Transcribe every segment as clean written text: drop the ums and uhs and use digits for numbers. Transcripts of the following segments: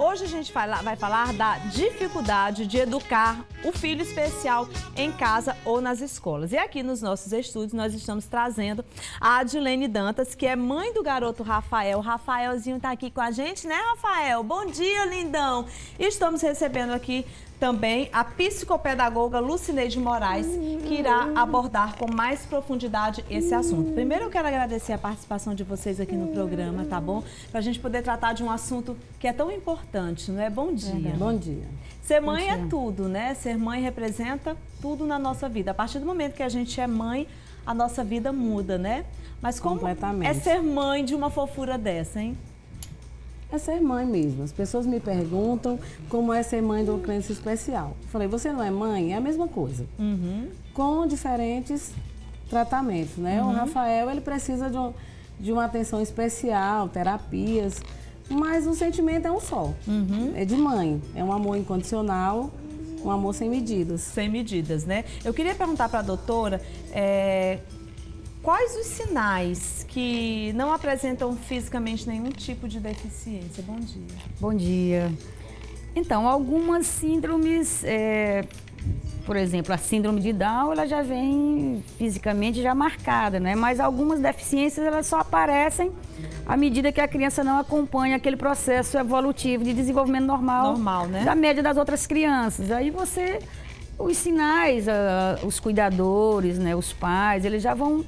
Hoje a gente vai falar da dificuldade de educar o filho especial em casa ou nas escolas. E aqui nos nossos estúdios nós estamos trazendo a Adilene Dantas, que é mãe do garoto Rafael. O Rafaelzinho está aqui com a gente, né, Rafael? Bom dia, lindão! E estamos recebendo aqui também a psicopedagoga Lucineide Moraes, que irá abordar com mais profundidade esse assunto. Primeiro eu quero agradecer a participação de vocês aqui no programa, tá bom? Para a gente poder tratar de um assunto que é tão importante, não é? Bom dia. Bom dia. Ser mãe é tudo, né? Ser mãe representa tudo na nossa vida. A partir do momento que a gente é mãe, a nossa vida muda, né? Mas como é ser mãe de uma fofura dessa, hein? É ser mãe mesmo. As pessoas me perguntam como é ser mãe de uma criança especial. Eu falei, você não é mãe? É a mesma coisa. Com diferentes tratamentos, né? O Rafael, ele precisa de uma atenção especial, terapias, mas o sentimento é um só. É de mãe. É um amor incondicional, um amor sem medidas. Sem medidas, né? Eu queria perguntar para a doutora, quais os sinais que não apresentam fisicamente nenhum tipo de deficiência? Bom dia. Bom dia. Então, algumas síndromes, por exemplo, a síndrome de Down, ela já vem fisicamente já marcada, né? Mas algumas deficiências, elas só aparecem à medida que a criança não acompanha aquele processo evolutivo de desenvolvimento normal, né? Da média das outras crianças. Aí os sinais, os cuidadores, né, os pais, eles já vão...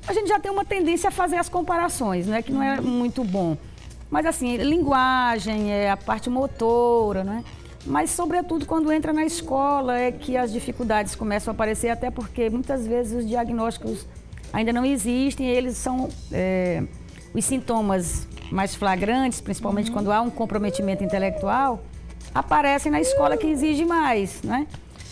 A gente já tem uma tendência a fazer as comparações, né? Que não é muito bom. Mas assim, linguagem, a parte motora, né? Mas sobretudo quando entra na escola é que as dificuldades começam a aparecer, até porque muitas vezes os diagnósticos ainda não existem, e eles são os sintomas mais flagrantes, principalmente quando há um comprometimento intelectual, aparecem na escola, que exige mais, né?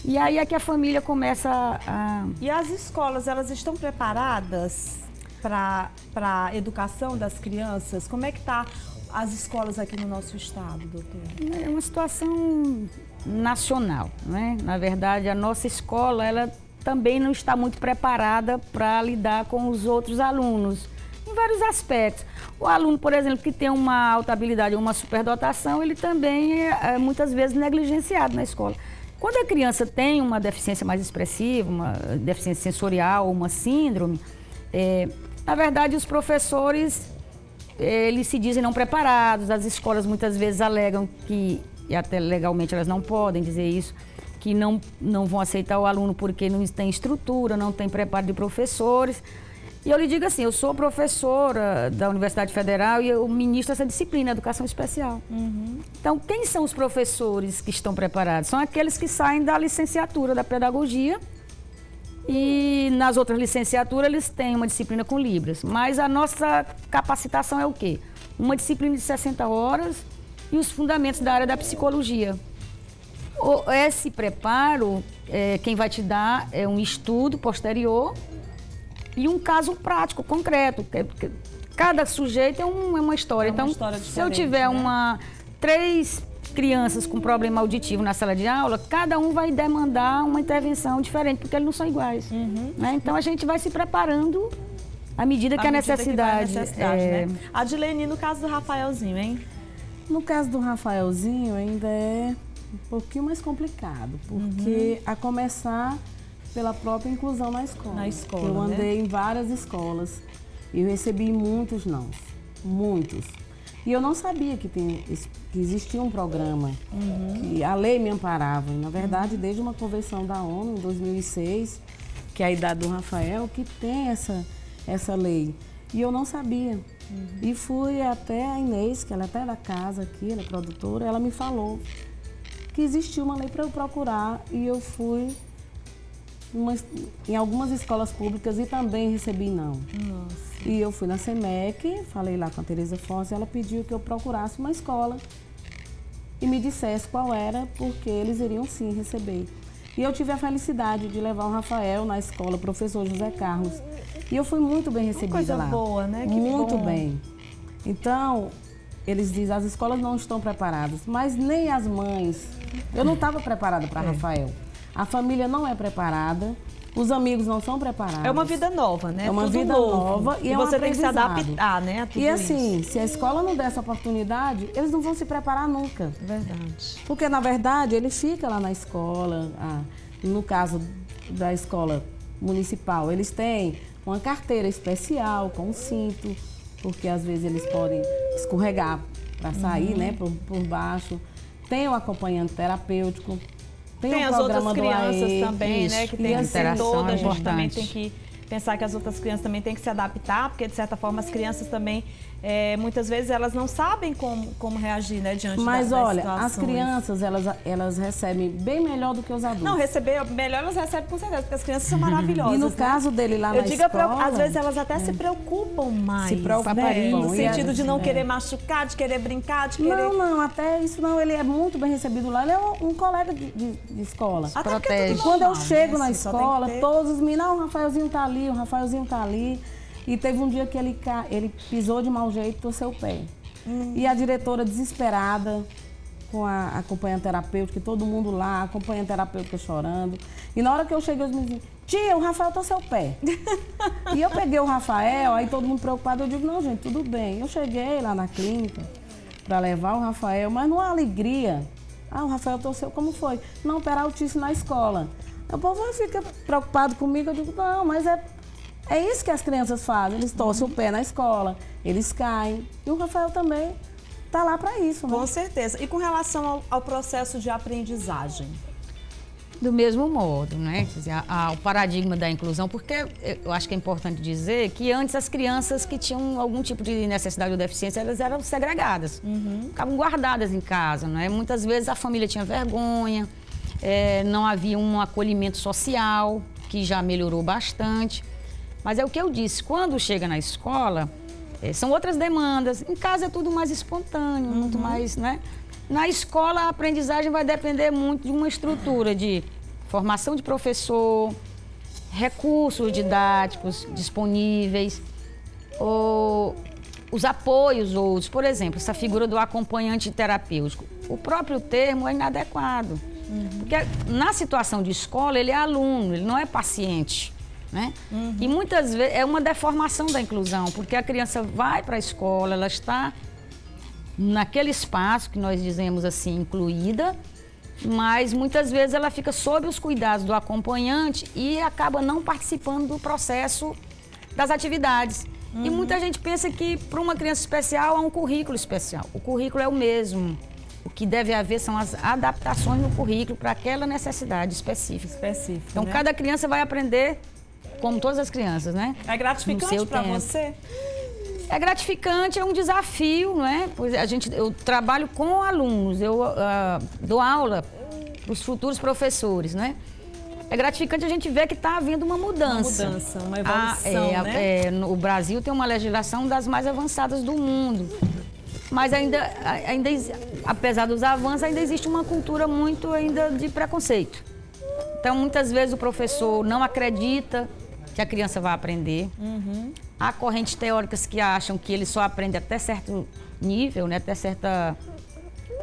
E aí é que a família começa a... E as escolas, elas estão preparadas para a educação das crianças? Como é que tá as escolas aqui no nosso estado, doutora? É uma situação nacional, né? Na verdade, a nossa escola, ela também não está muito preparada para lidar com os outros alunos, em vários aspectos. O aluno, por exemplo, que tem uma alta habilidade ou uma superdotação, ele também é muitas vezes negligenciado na escola. Quando a criança tem uma deficiência mais expressiva, uma deficiência sensorial, uma síndrome, na verdade os professores, eles se dizem não preparados, as escolas muitas vezes alegam que, e até legalmente elas não podem dizer isso, que não vão aceitar o aluno porque não tem estrutura, não tem preparo de professores. E eu lhe digo assim, eu sou professora da Universidade Federal e eu ministro essa disciplina, Educação Especial. Então, quem são os professores que estão preparados? São aqueles que saem da licenciatura da pedagogia e nas outras licenciaturas eles têm uma disciplina com Libras. Mas a nossa capacitação é o quê? Uma disciplina de 60 horas e os fundamentos da área da psicologia. Esse preparo, quem vai te dar é um estudo posterior e um caso prático, concreto. Cada sujeito é uma história. Então, se eu tiver 3 crianças com problema auditivo na sala de aula, cada um vai demandar uma intervenção diferente, porque eles não são iguais. Né? Então, a gente vai se preparando à medida que a necessidade... né? Adilene, no caso do Rafaelzinho, hein? No caso do Rafaelzinho, ainda é um pouquinho mais complicado, porque a começar pela própria inclusão na escola. Eu andei em várias escolas e eu recebi muitos nãos, muitos. E eu não sabia que existia um programa, que a lei me amparava. E, na verdade, desde uma convenção da ONU em 2006, que é a idade do Rafael, que tem essa lei. E eu não sabia. E fui até a Inês, que ela é até da casa aqui, ela é produtora, ela me falou que existia uma lei para eu procurar e eu fui em algumas escolas públicas e também recebi não. E eu fui na SEMEC, falei lá com a Tereza Fonse, ela pediu que eu procurasse uma escola e me dissesse qual era, porque eles iriam sim receber. E eu tive a felicidade de levar o Rafael na escola, professor José Carlos. E eu fui muito bem recebida lá. Coisa boa, né? Muito bem. Então, eles dizem, as escolas não estão preparadas, mas nem as mães. Eu não estava preparada para Rafael. A família não é preparada, Os amigos não são preparados. É uma vida nova, né? É uma tudo vida novo. nova e é você tem que se adaptar, né? A tudo e assim, isso. Se a escola não der essa oportunidade, eles não vão se preparar nunca. Verdade. Porque, na verdade, ele fica lá na escola, no caso da escola municipal, eles têm uma carteira especial com um cinto, porque às vezes eles podem escorregar para sair, né, por baixo. Tem o acompanhante terapêutico. Tem as outras crianças também, né? Que tem que ser toda, a gente também tem que pensar que as outras crianças também têm que se adaptar, porque de certa forma as crianças também, muitas vezes elas não sabem como reagir, né, diante das olha, situações. as crianças, elas recebem bem melhor do que os adultos. Não, receber melhor elas recebem com certeza, porque as crianças são maravilhosas. E no caso dele lá na escola... às vezes elas até se preocupam mais. Se preocupam. Né? No sentido de não querer machucar, de querer brincar, de querer... Não, até isso não, ele é muito bem recebido lá, ele é um colega de escola. Protege. E quando eu chego na escola, todos os meninos, o Rafaelzinho tá ali, o Rafaelzinho tá ali. E teve um dia que ele pisou de mau jeito e torceu o pé. E a diretora desesperada, com a acompanhante terapêutica, todo mundo lá, a acompanhante terapêutica chorando. E na hora que eu cheguei, os meninos diziam, tia, o Rafael torceu o pé. E eu peguei o Rafael, aí todo mundo preocupado, eu digo, não, gente, tudo bem. Eu cheguei lá na clínica para levar o Rafael, mas numa alegria. O Rafael torceu, como foi? Não, pera autista na escola. O povo fica preocupado comigo, eu digo, não, mas é isso que as crianças fazem, eles torcem o pé na escola, eles caem. E o Rafael também está lá para isso, né? Com certeza. E com relação ao processo de aprendizagem? Do mesmo modo, né? Quer dizer, o paradigma da inclusão, porque eu acho que é importante dizer que antes as crianças que tinham algum tipo de necessidade ou deficiência, elas eram segregadas, ficavam guardadas em casa, né? Muitas vezes a família tinha vergonha, não havia um acolhimento social, que já melhorou bastante. Mas é o que eu disse, quando chega na escola, são outras demandas. Em casa é tudo mais espontâneo, muito mais, né? Na escola, a aprendizagem vai depender muito de uma estrutura de formação de professor, recursos didáticos disponíveis, os apoios outros. Por exemplo, essa figura do acompanhante terapêutico. O próprio termo é inadequado. Porque na situação de escola, ele é aluno, ele não é paciente. Né? E muitas vezes é uma deformação da inclusão, porque a criança vai para a escola, ela está naquele espaço que nós dizemos assim, incluída, mas muitas vezes ela fica sob os cuidados do acompanhante e acaba não participando do processo das atividades. E muita gente pensa que para uma criança especial há um currículo especial. O currículo é o mesmo. O que deve haver são as adaptações no currículo para aquela necessidade específica. Então, né? Cada criança vai aprender como todas as crianças, né? É gratificante para você? É gratificante, é um desafio, né? Pois eu trabalho com alunos, eu dou aula para os futuros professores, né? É gratificante a gente ver que está havendo uma mudança. Uma evolução, né? O Brasil tem uma legislação das mais avançadas do mundo. Mas ainda, apesar dos avanços, ainda existe uma cultura muito ainda de preconceito. Então, muitas vezes o professor não acredita que a criança vai aprender. Há correntes teóricas que acham que ele só aprende até certo nível, né? Até certo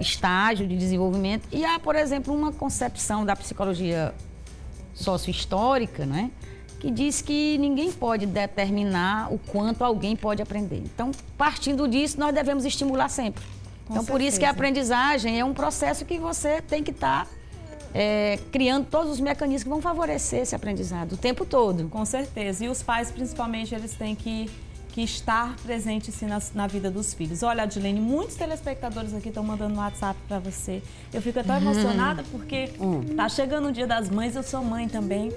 estágio de desenvolvimento. E há, por exemplo, uma concepção da psicologia sociohistórica, né? Que diz que ninguém pode determinar o quanto alguém pode aprender. Então, partindo disso, nós devemos estimular sempre. Então, por isso que a aprendizagem é um processo que você tem que estar criando todos os mecanismos que vão favorecer esse aprendizado o tempo todo. Com certeza. E os pais, principalmente, eles têm que estar presentes assim, na vida dos filhos. Olha, Adilene, muitos telespectadores aqui estão mandando um WhatsApp para você. Eu fico até emocionada porque tá chegando o Dia das Mães, eu sou mãe também.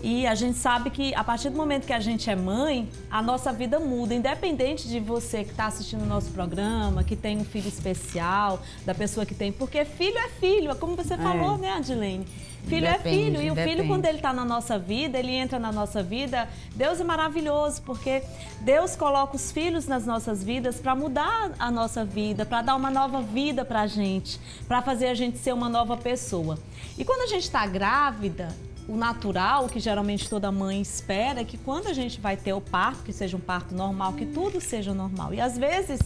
E a gente sabe que a partir do momento que a gente é mãe, a nossa vida muda. Independente de você que está assistindo o nosso programa, que tem um filho especial, da pessoa que tem. Porque filho é filho, como você falou, né, Adilene? Filho é filho. E o filho, quando ele está na nossa vida, ele entra na nossa vida. Deus é maravilhoso, porque Deus coloca os filhos nas nossas vidas para mudar a nossa vida, para dar uma nova vida para a gente, para fazer a gente ser uma nova pessoa. E quando a gente está grávida, o natural, que geralmente toda mãe espera, é que quando a gente vai ter o parto, que seja um parto normal, que tudo seja normal. E às vezes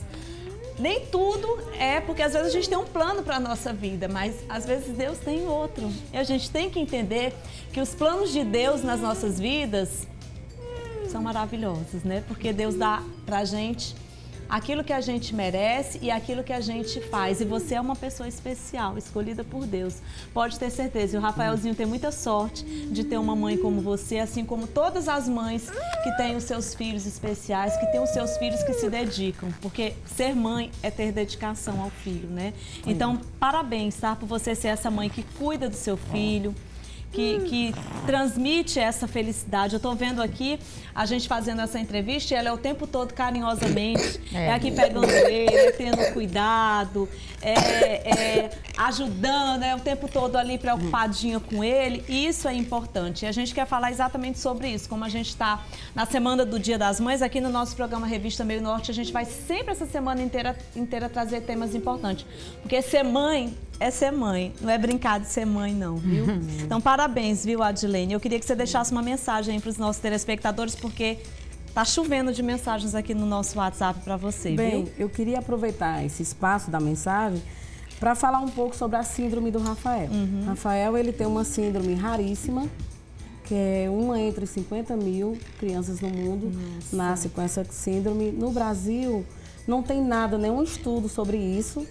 nem tudo é porque às vezes a gente tem um plano para a nossa vida, mas às vezes Deus tem outro. E a gente tem que entender que os planos de Deus nas nossas vidas são maravilhosos, né? Porque Deus dá pra gente aquilo que a gente merece e aquilo que a gente faz. E você é uma pessoa especial, escolhida por Deus. Pode ter certeza. E o Rafaelzinho tem muita sorte de ter uma mãe como você, assim como todas as mães que têm os seus filhos especiais, que têm os seus filhos que se dedicam. Porque ser mãe é ter dedicação ao filho, né? Então, parabéns, tá? Por você ser essa mãe que cuida do seu filho, que transmite essa felicidade. Eu estou vendo aqui a gente fazendo essa entrevista e ela é o tempo todo carinhosamente, aqui pegando ele, tendo cuidado, ajudando, o tempo todo ali preocupadinha com ele. E isso é importante. E a gente quer falar exatamente sobre isso. Como a gente está na semana do Dia das Mães, aqui no nosso programa Revista Meio Norte, a gente vai sempre essa semana inteira trazer temas importantes. Porque ser mãe é ser mãe, não é brincar de ser mãe, não, viu? Então, parabéns, viu, Adilene? Eu queria que você deixasse uma mensagem para os nossos telespectadores, porque tá chovendo de mensagens aqui no nosso WhatsApp para você, Bem, viu? eu queria aproveitar esse espaço da mensagem para falar um pouco sobre a síndrome do Rafael. Rafael, ele tem uma síndrome raríssima, que é uma entre 50 mil crianças no mundo nascem com essa síndrome. No Brasil, não tem nada, nenhum estudo sobre isso.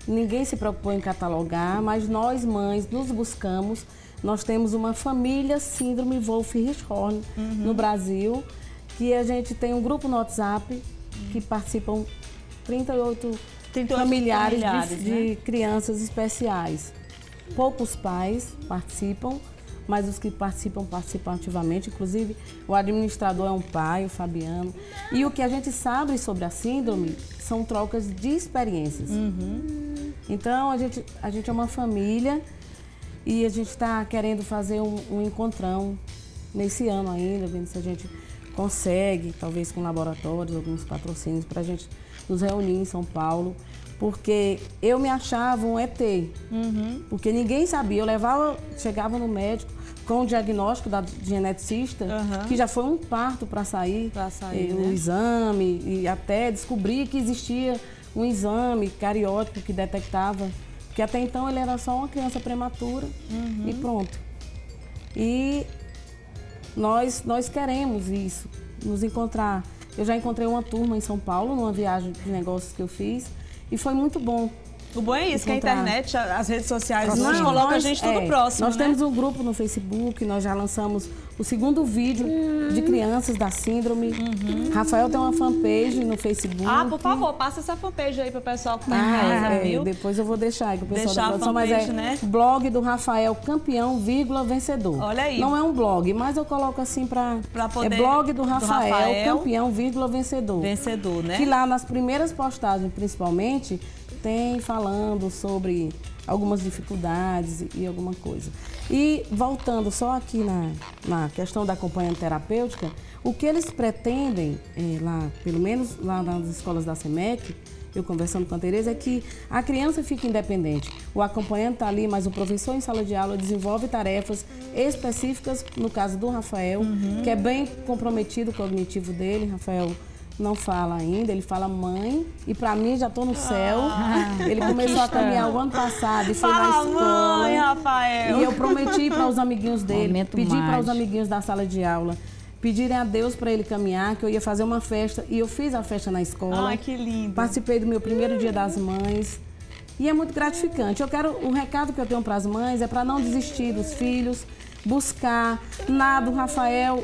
Ninguém se preocupou em catalogar, mas nós, mães, nos buscamos. Nós temos uma família síndrome Wolff-Hirschhorn no Brasil, que a gente tem um grupo no WhatsApp que participam 38 familiares de crianças especiais. Poucos pais participam, mas os que participam ativamente. Inclusive, o administrador é um pai, o Fabiano. E o que a gente sabe sobre a síndrome são trocas de experiências. Então, a gente é uma família e a gente está querendo fazer um encontrão nesse ano ainda, vendo se a gente consegue, talvez com laboratórios, alguns patrocínios, para a gente nos reunir em São Paulo, porque eu me achava um ET, porque ninguém sabia. Eu chegava no médico com o diagnóstico da geneticista, que já foi um parto para sair o exame, e até descobrir que existia um exame cariótipo que detectava, porque até então ele era só uma criança prematura e pronto. E nós queremos isso, nos encontrar. Eu já encontrei uma turma em São Paulo, numa viagem de negócios que eu fiz, e foi muito bom. O bom é isso, que a internet, as redes sociais, hoje coloca a gente tudo próximo, Nós temos um grupo no Facebook, nós já lançamos o segundo vídeo de crianças da síndrome. Rafael tem uma fanpage no Facebook. Ah, por favor, passa essa fanpage aí pro pessoal que tá em casa, viu? Depois eu vou deixar aí pro pessoal da produção, mas blog do Rafael Campeão, Vencedor. Olha aí. Não é um blog, mas eu coloco assim pra poder... É blog do Rafael Campeão, Vencedor. Vencedor, né? Que lá nas primeiras postagens, principalmente, tem falando sobre algumas dificuldades e alguma coisa. E voltando só aqui na questão da acompanhante terapêutica, o que eles pretendem, lá, pelo menos lá nas escolas da SEMEC, eu conversando com a Tereza, é que a criança fique independente. O acompanhante está ali, mas o professor em sala de aula desenvolve tarefas específicas, no caso do Rafael, que é bem comprometido com o cognitivo dele. Rafael não fala ainda, ele fala mãe, e pra mim já tô no céu. Ele começou a caminhar o ano passado e foi na escola. Mãe, Rafael. E eu prometi para os amiguinhos dele, pedi para os amiguinhos da sala de aula pedirem a Deus para ele caminhar, que eu ia fazer uma festa, e eu fiz a festa na escola. Ai, que lindo. Participei do meu primeiro Dia das Mães. E é muito gratificante. O recado que eu tenho para as mães é para não desistir dos filhos, buscar nada. O Rafael,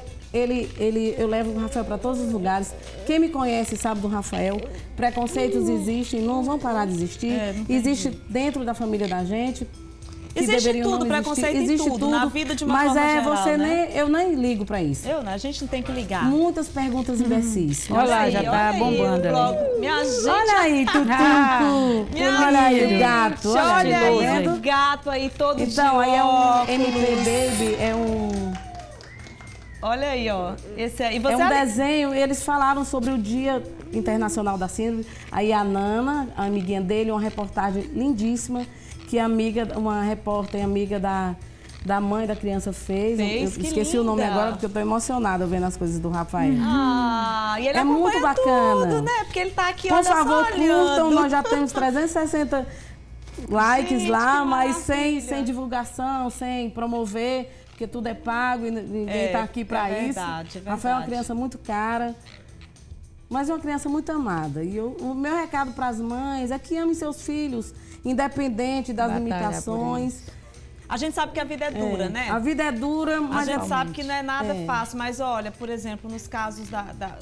eu levo o Rafael para todos os lugares. Quem me conhece sabe do Rafael. Preconceitos existem, não vão parar de existir. Existe dentro da família da gente. Existe tudo, preconceito em tudo, na vida de uma forma geral, eu nem ligo para isso. A gente não tem que ligar. Muitas perguntas imbecis. Olha lá, já tá bombando ali. Minha gente. Olha aí, Tutuco. Olha aí o gato. Olha aí o gato aí, todo então, aí é um MP Baby, é um... Olha aí, ó. Esse aí. É um desenho, eles falaram sobre o Dia Internacional da Síndrome. Aí a Nana, a amiguinha dele, uma reportagem lindíssima, que é uma repórter amiga da da mãe da criança fez. Eu esqueci linda. O nome agora porque eu tô emocionada vendo as coisas do Rafael. E ele muito bacana. tudo, né? Porque ele tá aqui, Por olha favor, só, olhando. curtam, nós já temos 360 likes Gente, lá, mas sem divulgação, sem promover, porque tudo é pago e ninguém tá aqui para isso. Verdade. Rafael é uma criança muito cara, mas é uma criança muito amada. E o meu recado para as mães é que amem seus filhos, independente das limitações. A gente sabe que a vida é dura, né? A vida é dura, mas... A gente sabe que não é nada fácil, mas olha, por exemplo, nos casos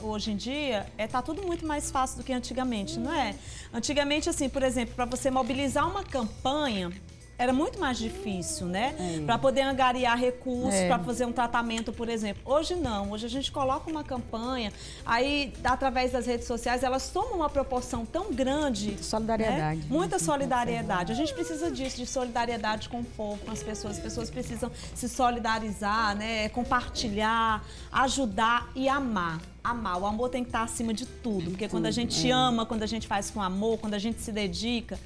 hoje em dia, tá tudo muito mais fácil do que antigamente, não é? Antigamente, assim, por exemplo, para você mobilizar uma campanha, era muito mais difícil, né? Para poder angariar recursos, para fazer um tratamento, por exemplo. Hoje não, hoje a gente coloca uma campanha, aí através das redes sociais elas tomam uma proporção tão grande. Solidariedade. Né? Muita solidariedade. A gente precisa disso, de solidariedade com o povo, com as pessoas. As pessoas precisam se solidarizar, né? Compartilhar, ajudar e amar. Amar. O amor tem que estar acima de tudo, porque quando a gente ama, quando a gente faz com amor, quando a gente se dedica,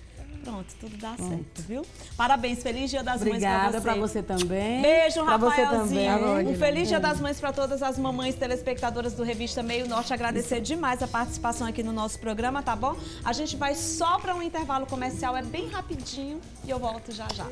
pronto, tudo dá certo, viu? Parabéns, feliz Dia das Mães pra você. Obrigada, pra você também. Beijo, pra Rafaelzinho. Você também. Um feliz Dia das Mães para todas as mamães telespectadoras do Revista Meio Norte. Agradecer demais a participação aqui no nosso programa, tá bom? A gente vai só para um intervalo comercial, é bem rapidinho e eu volto já já.